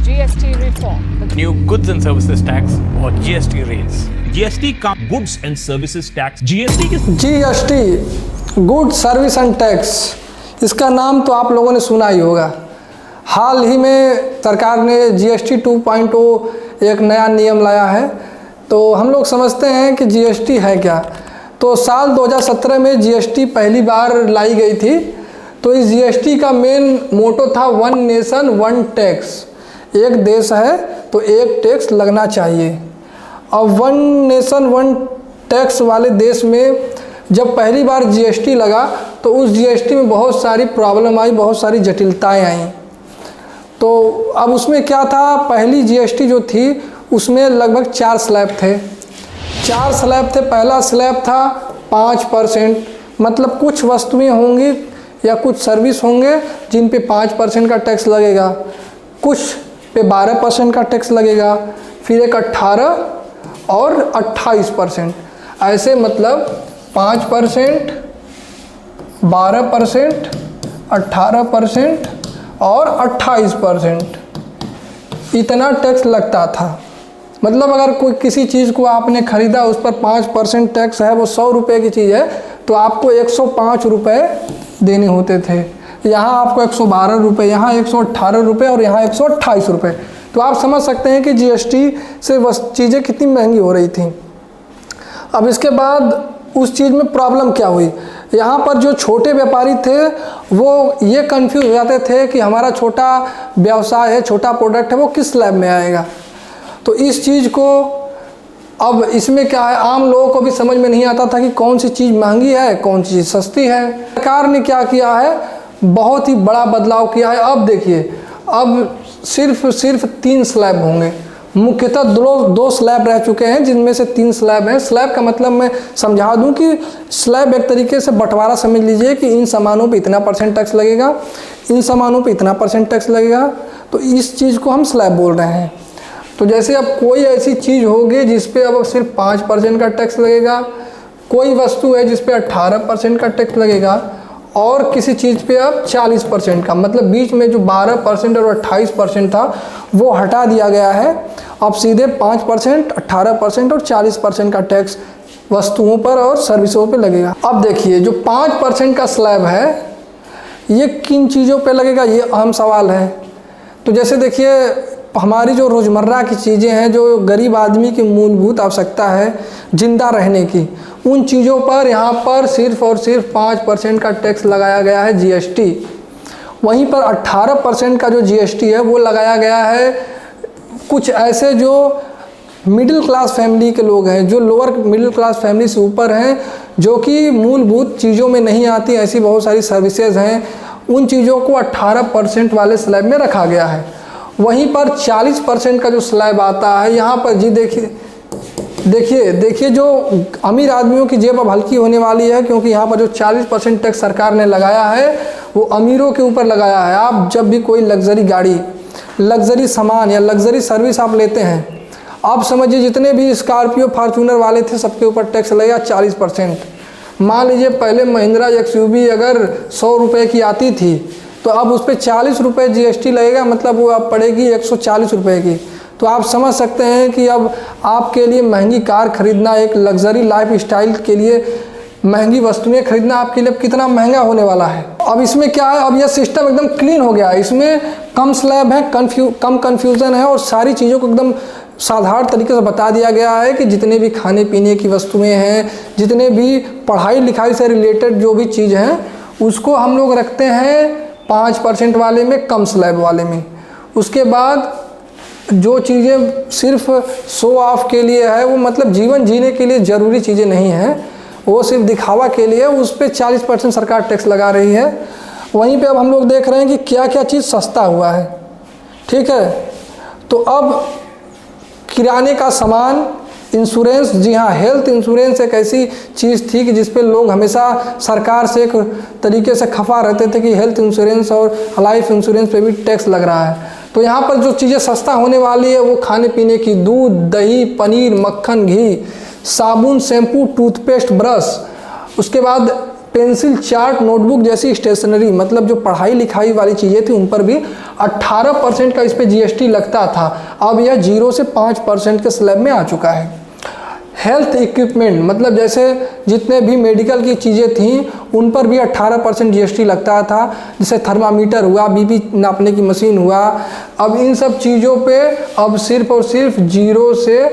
GST reform. The new goods and services tax or GST rates. GST का goods and services tax. GST good service and tax, इसका नाम तो आप लोगों ने सुना ही होगा। हाल ही में सरकार ने GST 2.0 एक नया नियम लाया है। तो हम लोग समझते हैं कि GST है क्या। तो साल 2017 में GST पहली बार लाई गई थी। तो इस GST का मेन मोटो था वन नेशन वन टैक्स, एक देश है तो एक टैक्स लगना चाहिए। अब वन नेशन वन टैक्स वाले देश में जब पहली बार GST लगा तो उस GST में बहुत सारी प्रॉब्लम आई, बहुत सारी जटिलताएं आई। तो अब उसमें क्या था, पहली GST जो थी उसमें लगभग 4 स्लैब थे। 4 स्लैब थे। पहला स्लैब था 5%, मतलब कुछ वस्तुएं होंगी या कुछ सर्विस होंगे जिन पे 5% का टैक्स लगेगा, कुछ पे 12% का टैक्स लगेगा, फिर एक 18 और 28%, ऐसे मतलब 5%, 12%, 18% और 28% इतना टैक्स लगता था। मतलब अगर कोई किसी चीज़ को आपने ख़रीदा उस पर 5% टैक्स है, वो 100 रुपये की चीज़ है तो आपको 105 रुपये देने होते थे। यहाँ आपको 112 रुपये, यहाँ 118 रुपये और यहाँ 128 रुपये। तो आप समझ सकते हैं कि GST से चीज़ें कितनी महंगी हो रही थी। अब इसके बाद उस चीज़ में प्रॉब्लम क्या हुई, यहाँ पर जो छोटे व्यापारी थे वो ये कंफ्यूज हो जाते थे कि हमारा छोटा व्यवसाय है, छोटा प्रोडक्ट है, वो किस स्लैब में आएगा। तो इस चीज़ को अब इसमें क्या है, आम लोगों को भी समझ में नहीं आता था कि कौन सी चीज़ महंगी है, कौन सी चीज़ सस्ती है। सरकार ने क्या किया है, बहुत ही बड़ा बदलाव किया है। अब देखिए, अब सिर्फ 3 स्लैब होंगे। मुख्यतः दो स्लैब रह चुके हैं जिनमें से 3 स्लैब हैं। स्लैब का मतलब मैं समझा दूं कि स्लैब एक तरीके से बंटवारा समझ लीजिए कि इन सामानों पे इतना % टैक्स लगेगा, इन सामानों पे इतना % टैक्स लगेगा। तो इस चीज़ को हम स्लैब बोल रहे हैं। तो जैसे अब कोई ऐसी चीज़ होगी जिस पे अब सिर्फ 5% का टैक्स लगेगा, कोई वस्तु है जिस पे 18% का टैक्स लगेगा और किसी चीज़ पे अब 40% का, मतलब बीच में जो 12% और 28% था वो हटा दिया गया है। अब सीधे 5%, 18% और 40% का टैक्स वस्तुओं पर और सर्विसों पे लगेगा। अब देखिए, जो 5% का स्लैब है ये किन चीज़ों पे लगेगा, ये अहम सवाल है। तो जैसे देखिए, हमारी जो रोज़मर्रा की चीज़ें हैं, जो गरीब आदमी की मूलभूत आवश्यकता है जिंदा रहने की, उन चीज़ों पर यहाँ पर सिर्फ और सिर्फ 5% का टैक्स लगाया गया है GST। वहीं पर 18% का जो GST है वो लगाया गया है कुछ ऐसे जो मिडिल क्लास फैमिली के लोग हैं, जो लोअर मिडिल क्लास फैमिली से ऊपर हैं, जो कि मूलभूत चीज़ों में नहीं आती, ऐसी बहुत सारी सर्विसेज हैं। उन चीज़ों को 18% वाले स्लैब में रखा गया है। वहीं पर 40% का जो स्लैब आता है, यहाँ पर जी देखिए जो अमीर आदमियों की जेब अब हल्की होने वाली है, क्योंकि यहाँ पर जो 40% टैक्स सरकार ने लगाया है वो अमीरों के ऊपर लगाया है। आप जब भी कोई लग्जरी गाड़ी, लग्जरी सामान या लग्जरी सर्विस आप लेते हैं, आप समझिए जितने भी स्कॉर्पियो फॉर्च्यूनर वाले थे सबके ऊपर टैक्स लगेगा 40%। मान लीजिए पहले महिंद्रा XUV अगर 100 रुपये की आती थी तो अब उस पर 40 रुपये GST लगेगा, मतलब वो अब पड़ेगी 140 रुपये की। तो आप समझ सकते हैं कि अब आपके लिए महंगी कार खरीदना, एक लग्जरी लाइफ स्टाइल के लिए महंगी वस्तुएं खरीदना आपके लिए कितना महंगा होने वाला है। अब इसमें क्या है, अब यह सिस्टम एकदम क्लीन हो गया है। इसमें कम स्लैब है, कम कन्फ्यूज़न है और सारी चीज़ों को एकदम साधारण तरीके से बता दिया गया है कि जितने भी खाने पीने की वस्तुएं हैं, जितने भी पढ़ाई लिखाई से रिलेटेड जो भी चीज़ हैं, उसको हम लोग रखते हैं 5% वाले में, कम स्लैब वाले में। उसके बाद जो चीज़ें सिर्फ शो ऑफ के लिए है, वो मतलब जीवन जीने के लिए ज़रूरी चीज़ें नहीं हैं, वो सिर्फ दिखावा के लिए, उस पर 40% सरकार टैक्स लगा रही है। वहीं पे अब हम लोग देख रहे हैं कि क्या क्या चीज़ सस्ता हुआ है। ठीक है, तो अब किराने का सामान, इंश्योरेंस, जी हाँ, हेल्थ इंश्योरेंस एक ऐसी चीज़ थी कि जिस पे लोग हमेशा सरकार से एक तरीके से खफा रहते थे कि हेल्थ इंश्योरेंस और लाइफ इंश्योरेंस पे भी टैक्स लग रहा है। तो यहाँ पर जो चीज़ें सस्ता होने वाली है वो खाने पीने की, दूध, दही, पनीर, मक्खन, घी, साबुन, शैम्पू, टूथपेस्ट, ब्रश, उसके बाद पेंसिल, चार्ट, नोटबुक जैसी स्टेशनरी, मतलब जो पढ़ाई लिखाई वाली चीज़ें थी उन पर भी 18% का इस पर जीएसटी लगता था। अब यह 0 से 5% के स्लैब में आ चुका है। हेल्थ इक्विपमेंट, मतलब जैसे जितने भी मेडिकल की चीज़ें थीं उन पर भी 18% जीएसटी लगता था। जैसे थर्मामीटर हुआ, बीपी नापने की मशीन हुआ। अब इन सब चीज़ों पे अब सिर्फ और सिर्फ 0 से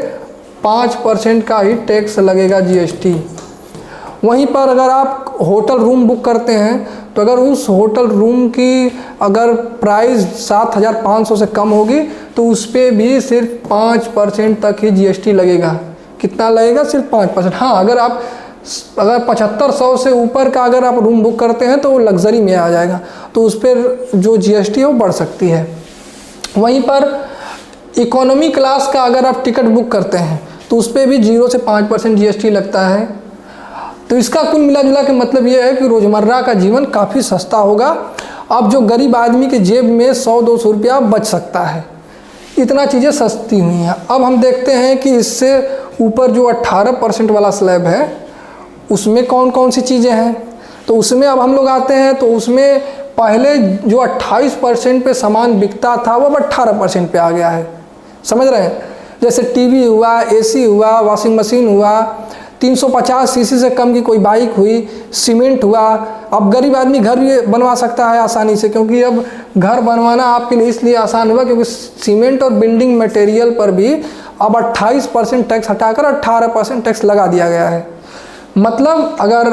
5% का ही टैक्स लगेगा जीएसटी। वहीं पर अगर आप होटल रूम बुक करते हैं तो अगर उस होटल रूम की अगर प्राइस 7,500 से कम होगी तो उस पर भी सिर्फ 5% तक ही जीएसटी लगेगा। कितना लगेगा? सिर्फ 5%। हाँ, अगर 7500 से ऊपर का अगर आप रूम बुक करते हैं तो वो लग्जरी में आ जाएगा, तो उस पर जो जीएसटी है वो बढ़ सकती है। वहीं पर इकोनॉमी क्लास का अगर आप टिकट बुक करते हैं तो उस पर भी 0 से 5% जीएसटी लगता है। तो इसका कुल मिला जुला के मतलब ये है कि रोज़मर्रा का जीवन काफ़ी सस्ता होगा। अब जो गरीब आदमी के जेब में 100-200 रुपया बच सकता है, इतना चीज़ें सस्ती हुई हैं। अब हम देखते हैं कि इससे ऊपर जो 18% वाला स्लैब है उसमें कौन कौन सी चीज़ें हैं। तो उसमें अब हम लोग आते हैं तो उसमें पहले जो 28% पे सामान बिकता था वो अब 18% पे आ गया है। समझ रहे हैं? जैसे टीवी हुआ, एसी हुआ, वॉशिंग मशीन हुआ, 350 सीसी से कम की कोई बाइक हुई, सीमेंट हुआ। अब गरीब आदमी घर भी बनवा सकता है आसानी से, क्योंकि अब घर बनवाना आपके लिए इसलिए आसान हुआ क्योंकि सीमेंट और बिल्डिंग मटेरियल पर भी अब 28% टैक्स हटाकर 18% टैक्स लगा दिया गया है। मतलब अगर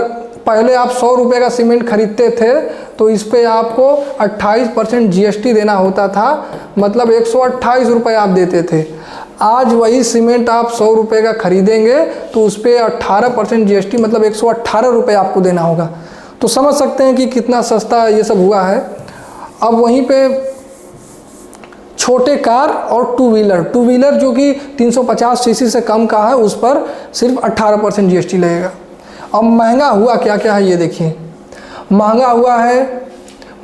पहले आप 100 रुपये का सीमेंट खरीदते थे तो इस पे आपको 28% जीएसटी देना होता था, मतलब 128 रुपये आप देते थे। आज वही सीमेंट आप 100 रुपये का खरीदेंगे तो उस पर 18% जीएसटी, मतलब 118 रुपये आपको देना होगा। तो समझ सकते हैं कि कितना सस्ता ये सब हुआ है। अब वहीं पे छोटे कार और टू व्हीलर जो कि 350 सीसी से कम का है उस पर सिर्फ 18% जीएसटी लगेगा। अब महंगा हुआ क्या क्या है ये देखिए। महंगा हुआ है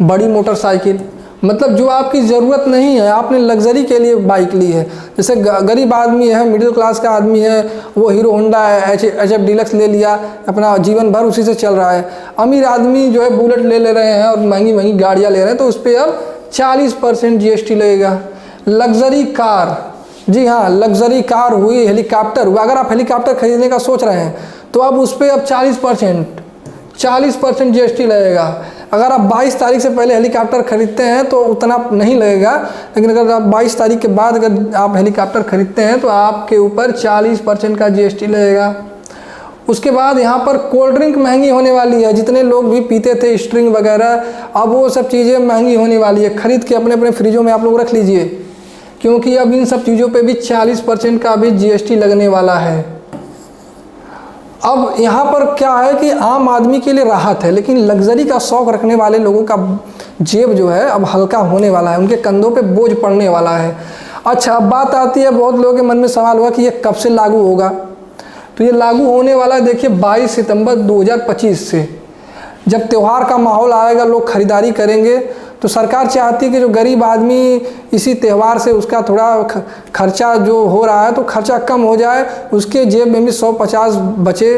बड़ी मोटरसाइकिल, मतलब जो आपकी ज़रूरत नहीं है, आपने लग्जरी के लिए बाइक ली है। जैसे गरीब आदमी है, मिडिल क्लास का आदमी है, वो हीरो होंडा HF डीलक्स ले लिया, अपना जीवन भर उसी से चल रहा है। अमीर आदमी जो है बुलेट ले रहे हैं और महंगी महंगी गाड़ियाँ ले रहे हैं, तो उस पर अब 40% जीएसटी लगेगा। लग्जरी कार, जी हाँ, लग्जरी कार हुई, हेलीकॉप्टर हुआ। अगर आप हेलीकॉप्टर खरीदने का सोच रहे हैं तो अब उस पर अब 40% जीएसटी लगेगा। अगर आप 22 तारीख से पहले हेलीकॉप्टर खरीदते हैं तो उतना नहीं लगेगा, लेकिन अगर आप 22 तारीख के बाद अगर आप हेलीकॉप्टर खरीदते हैं तो आपके ऊपर 40% का जीएसटी लगेगा। उसके बाद यहाँ पर कोल्ड ड्रिंक महंगी होने वाली है। जितने लोग भी पीते थे स्ट्रिंग वगैरह, अब वो सब चीज़ें महंगी होने वाली है। खरीद के अपने अपने फ्रिजों में आप लोग रख लीजिए, क्योंकि अब इन सब चीज़ों पे भी 40% का भी जीएसटी लगने वाला है। अब यहाँ पर क्या है कि आम आदमी के लिए राहत है, लेकिन लग्जरी का शौक़ रखने वाले लोगों का जेब जो है अब हल्का होने वाला है, उनके कंधों पे बोझ पड़ने वाला है। अच्छा, अब बात आती है, बहुत लोगों के मन में सवाल हुआ कि ये कब से लागू होगा। तो ये लागू होने वाला है देखिए 22 सितंबर 2025 से। जब त्यौहार का माहौल आएगा, लोग खरीदारी करेंगे, तो सरकार चाहती है कि जो गरीब आदमी इसी त्यौहार से उसका थोड़ा खर्चा जो हो रहा है तो खर्चा कम हो जाए, उसके जेब में भी 150 बचे।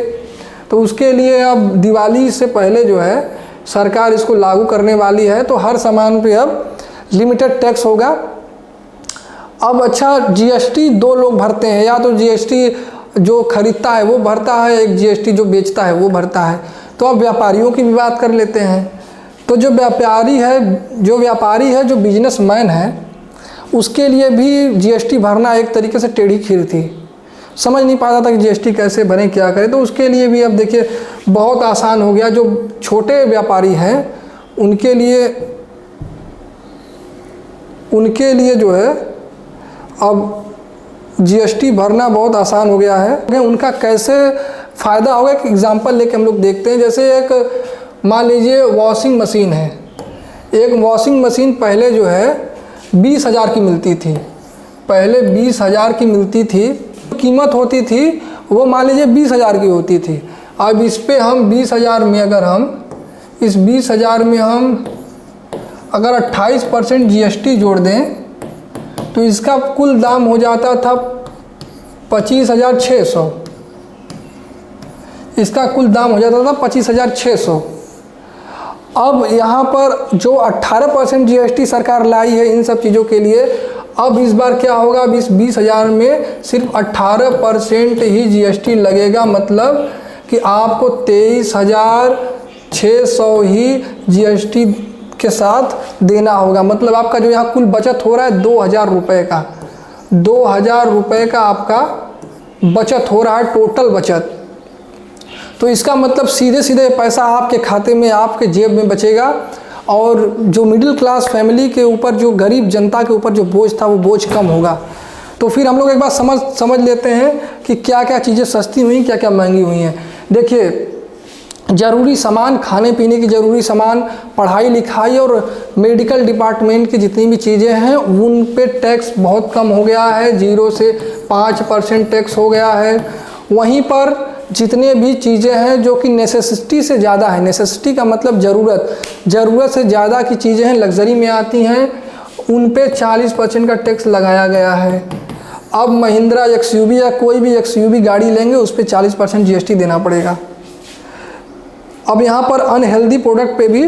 तो उसके लिए अब दिवाली से पहले जो है सरकार इसको लागू करने वाली है। तो हर सामान पे अब लिमिटेड टैक्स होगा। अब अच्छा, जीएसटी दो लोग भरते हैं, या तो जीएसटी जो खरीदता है वो भरता है, एक जीएसटी जो बेचता है वो भरता है। तो अब व्यापारियों की भी बात कर लेते हैं। तो जो व्यापारी है, जो बिजनेसमैन है, उसके लिए भी जीएसटी भरना एक तरीके से टेढ़ी खीर थी। समझ नहीं पाता था कि जीएसटी कैसे भरें, क्या करें। तो उसके लिए भी अब देखिए बहुत आसान हो गया। जो छोटे व्यापारी हैं उनके लिए जो है अब जीएसटी भरना बहुत आसान हो गया है। उनका कैसे फ़ायदा होगा, एक एग्जांपल लेके हम लोग देखते हैं। जैसे एक मान लीजिए वॉशिंग मशीन है। एक वॉशिंग मशीन पहले जो है 20,000 की मिलती थी, पहले 20,000 की मिलती थी। कीमत होती थी वो मान लीजिए 20,000 की होती थी। अब इस पे हम 20,000 में अगर हम इस 20,000 में हम अगर 28% जीएसटी जोड़ दें तो इसका कुल दाम हो जाता था 25,600। इसका कुल दाम हो जाता था 25,600। अब यहाँ पर जो 18% GST सरकार लाई है इन सब चीज़ों के लिए, अब इस बार क्या होगा, अब इस 20,000 में सिर्फ 18% ही GST लगेगा, मतलब कि आपको 23,600 ही GST के साथ देना होगा। मतलब आपका जो यहाँ कुल बचत हो रहा है 2,000 रुपये का, 2,000 रुपये का आपका बचत हो रहा है, टोटल बचत। तो इसका मतलब सीधे सीधे पैसा आपके खाते में, आपके जेब में बचेगा, और जो मिडिल क्लास फैमिली के ऊपर, जो गरीब जनता के ऊपर जो बोझ था वो बोझ कम होगा। तो फिर हम लोग एक बार समझ लेते हैं कि क्या क्या चीज़ें सस्ती हुई, क्या क्या महंगी हुई हैं। देखिए, ज़रूरी सामान, खाने पीने की ज़रूरी सामान, पढ़ाई लिखाई और मेडिकल डिपार्टमेंट की जितनी भी चीज़ें हैं उन पे टैक्स बहुत कम हो गया है, 0 से 5% टैक्स हो गया है। वहीं पर जितने भी चीज़ें हैं जो कि नेसेसिटी से ज़्यादा है, नेसेसिटी का मतलब ज़रूरत से ज़्यादा की चीज़ें हैं, लग्जरी में आती हैं, उन पे 40% का टैक्स लगाया गया है। अब महिंद्रा XUV या कोई भी XUV गाड़ी लेंगे उस पर 40% GST देना पड़ेगा। अब यहाँ पर अनहेल्दी प्रोडक्ट पे भी